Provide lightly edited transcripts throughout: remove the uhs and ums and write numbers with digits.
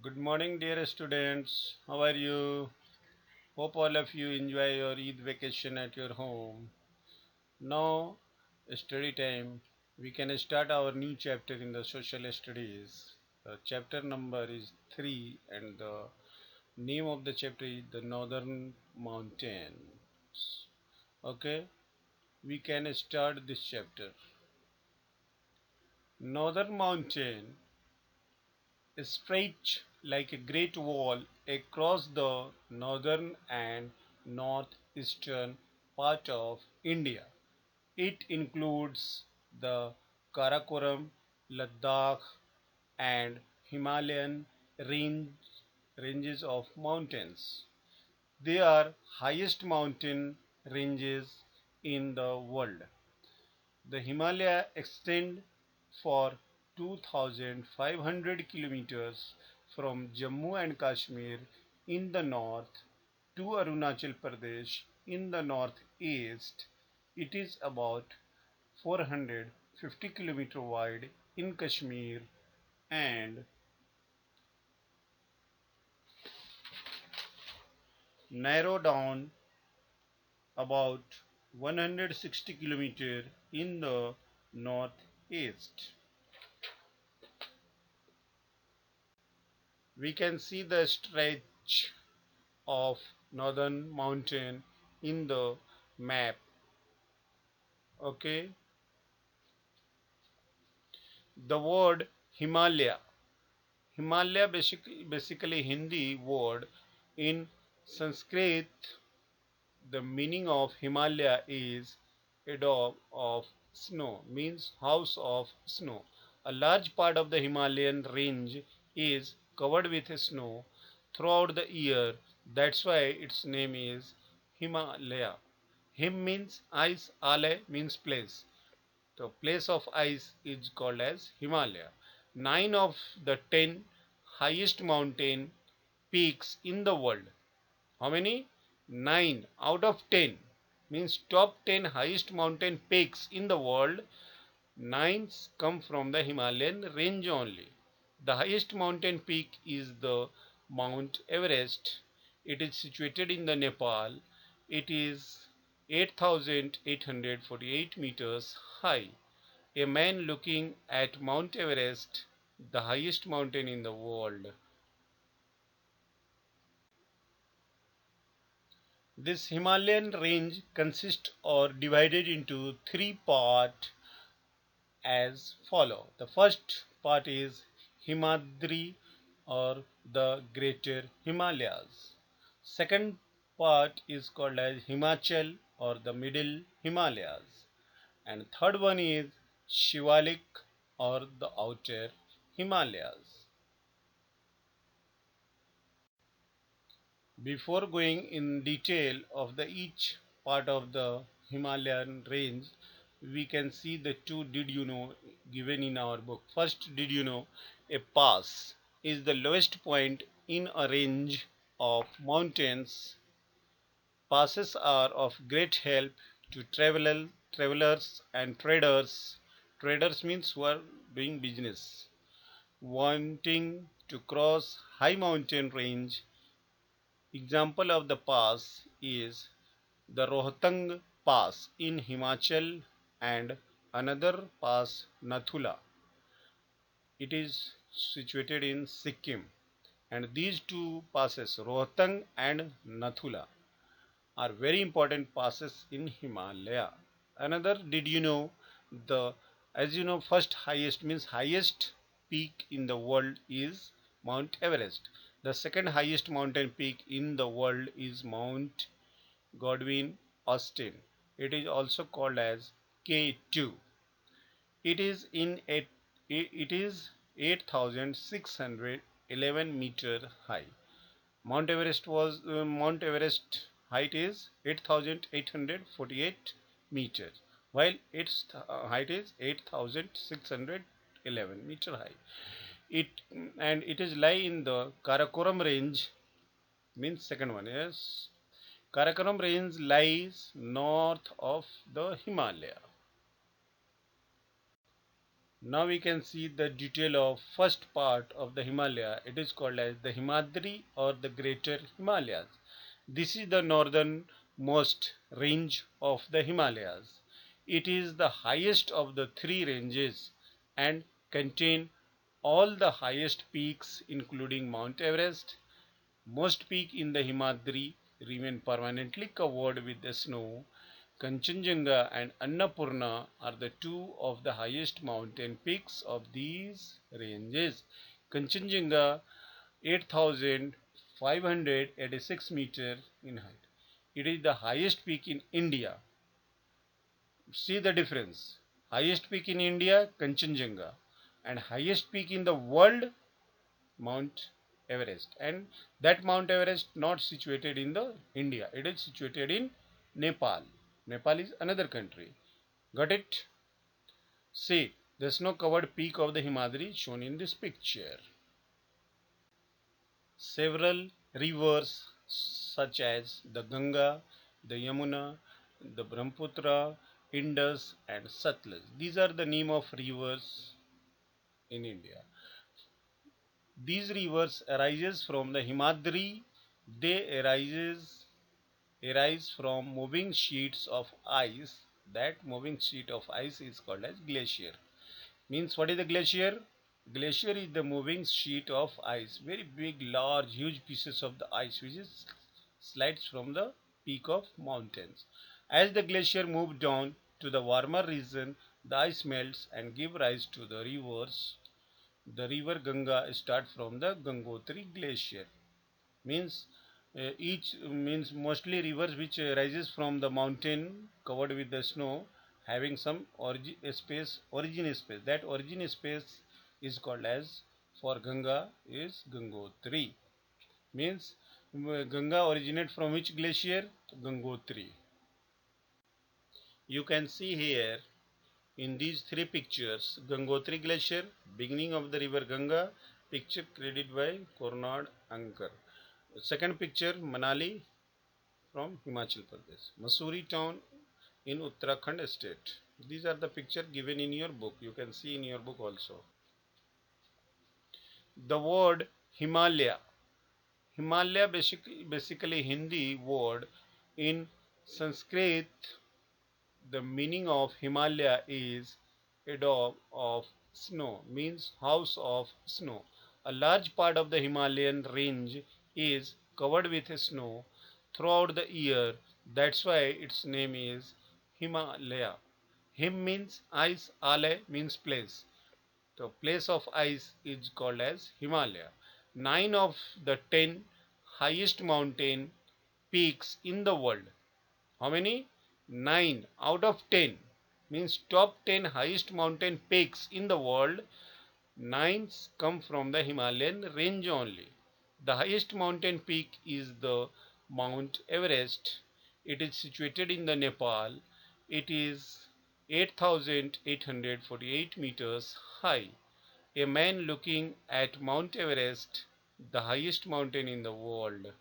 Good morning, dear students. How are you? Hope all of you enjoy your Eid vacation at your home. Now, study time. We can start our new chapter in the social studies. The chapter number is 3, and the name of the chapter is the Northern Mountains. Okay, we can start this chapter. Northern Mountain stretch like a great wall across the northern and northeastern part of India. It includes the Karakoram, Ladakh, and Himalayan ranges of mountains. They are highest mountain ranges in the world. The Himalaya extend for 2500 kilometers from Jammu and Kashmir in the north to Arunachal Pradesh in the northeast. It is about 450 kilometers wide in Kashmir and narrow down about 160 kilometers in the northeast. We can see the stretch of northern mountain in the map. Okay, the word Himalaya. Himalaya basically Hindi word. In Sanskrit, the meaning of Himalaya is a dog of snow, means house of snow. A large part of the Himalayan range is covered with snow throughout the year. That's why its name is Himalaya. Him means ice, Ale means place. The place of ice is called as Himalaya. Nine of the 10 highest mountain peaks in the world. How many? 9 out of 10 means top 10 highest mountain peaks in the world. 9 come from the Himalayan range only. The highest mountain peak is the Mount Everest. It is situated in the Nepal. It is 8,848 meters high. A man looking at Mount Everest, the highest mountain in the world. This Himalayan range consists or divided into three parts as follow. The first part is Himadri or the Greater Himalayas. Second part is called as Himachal or the Middle Himalayas. And third one is Shivalik or the Outer Himalayas. Before going in detail of the each part of the Himalayan range, we can see the two did you know given in our book. First, did you know a pass is the lowest point in a range of mountains. Passes are of great help to travelers and traders. Traders means who are doing business, wanting to cross high mountain range. Example of the pass is the Rohtang Pass in Himachal and another pass Nathula. It is situated in Sikkim, and these two passes Rohtang and Nathula are very important passes in Himalaya. Another, did you know the, as you know, first highest means highest peak in the world is Mount Everest. The second highest mountain peak in the world is Mount Godwin Austen. It is also called as K2. It is in it is 8,611 meter high. Mount Everest height is 8,848 meters, while its height is 8,611 meter high. It and it is lie in the Karakoram range, means second one. Yes, Karakoram range lies north of the Himalaya. Now we can see the detail of first part of the Himalaya. It is called as the Himadri or the Greater Himalayas. This is the northernmost range of the Himalayas. It is the highest of the three ranges and contain all the highest peaks including Mount Everest. Most peaks in the Himadri remain permanently covered with the snow. Kanchenjunga and Annapurna are the two of the highest mountain peaks of these ranges. Kanchenjunga 8,586 meter in height. It is the highest peak in India. See the difference. Highest peak in India, Kanchenjunga, and highest peak in the world, Mount Everest. And that Mount Everest not situated in the India. It is situated in Nepal. Nepal is another country. Got it? See the snow covered peak of the Himadri shown in this picture. Several rivers such as the Ganga, the Yamuna, the Brahmaputra, Indus and Satluj. These are the name of rivers in India. These rivers arises from the Himadri. They arise from moving sheets of ice. That moving sheet of ice is called as glacier. Means what is the glacier? Glacier is the moving sheet of ice, very big, large, huge pieces of the ice which is slides from the peak of mountains. As the glacier moves down to the warmer region, the ice melts and give rise to the rivers. The river Ganga starts from the Gangotri glacier. Means each means mostly rivers which rises from the mountain covered with the snow, having some origin space. That origin space is called as, for Ganga is Gangotri. Means Ganga originate from which glacier? Gangotri. You can see here in these three pictures Gangotri glacier, beginning of the river Ganga, picture credited by Cornad Ankar. Second picture Manali from Himachal Pradesh. Mussoorie town in Uttarakhand state. These are the picture given in your book. You can see in your book also. The word Himalaya. Himalaya basically Hindi word. In Sanskrit, the meaning of Himalaya is a dog of snow, means house of snow. A large part of the Himalayan range is covered with snow throughout the year. That's why its name is Himalaya. Him means ice, Ale means place. The place of ice is called as Himalaya. 9 of the 10 highest mountain peaks in the world. How many? 9 out of 10. Means top 10 highest mountain peaks in the world. 9 come from the Himalayan range only. The highest mountain peak is the Mount Everest. It is situated in the Nepal. It is 8,848 meters high. A man looking at Mount Everest, the highest mountain in the world.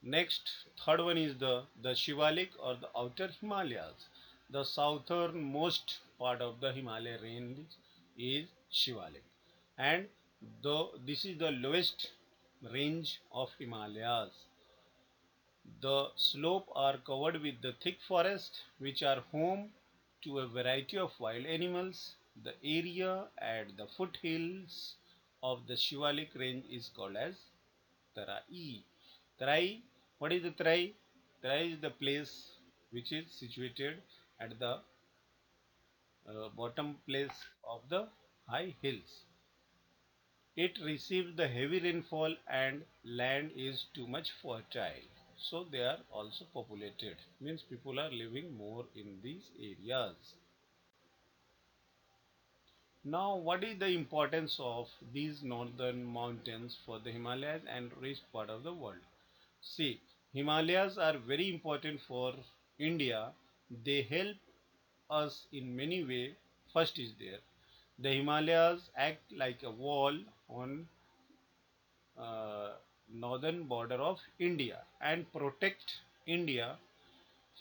Next, third one is the Shivalik or the outer Himalayas. The southernmost part of the Himalaya range is Shivalik, and this is the lowest range of Himalayas. The slopes are covered with the thick forest, which are home to a variety of wild animals. The area at the foothills of the Shivalik range is called as Tarai. Tarai, what is the Tarai? Tarai is the place which is situated at the bottom place of the high hills. It receives the heavy rainfall and land is too much fertile. So they are also populated. Means people are living more in these areas. Now what is the importance of these northern mountains for the Himalayas and rest part of the world? See, Himalayas are very important for India. They help us in many ways. First is there. The Himalayas act like a wall on uh, northern border of India and protect India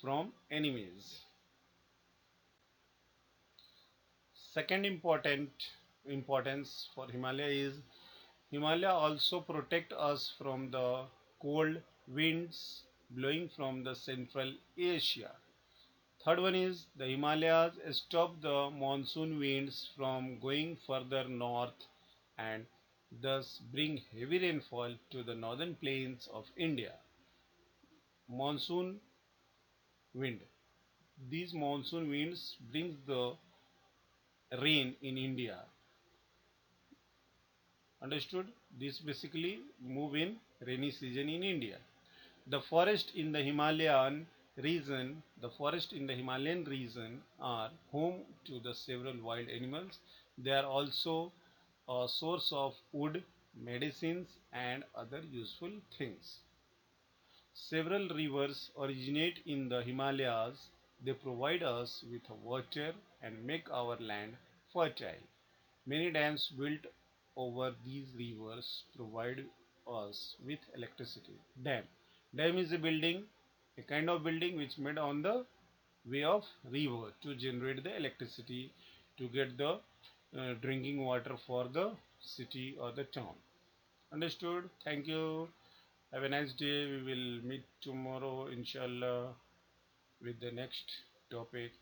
from enemies. Second important importance for Himalaya is Himalaya also protect us from the cold winds blowing from the Central Asia. Third one is the Himalayas stop the monsoon winds from going further north and thus bring heavy rainfall to the northern plains of India. Monsoon wind. These monsoon winds brings the rain in India. Understood? This basically move in rainy season in India. The forest in the Himalayan region are home to the several wild animals. They are also a source of wood, medicines and other useful things. Several rivers originate in the Himalayas. They provide us with water and make our land fertile. Many dams built over these rivers provide us with electricity. Dam is a building, a kind of building which made on the way of river to generate the electricity to get the drinking water for the city or the town. Understood? Thank you. Have a nice day. We will meet tomorrow, inshallah, with the next topic.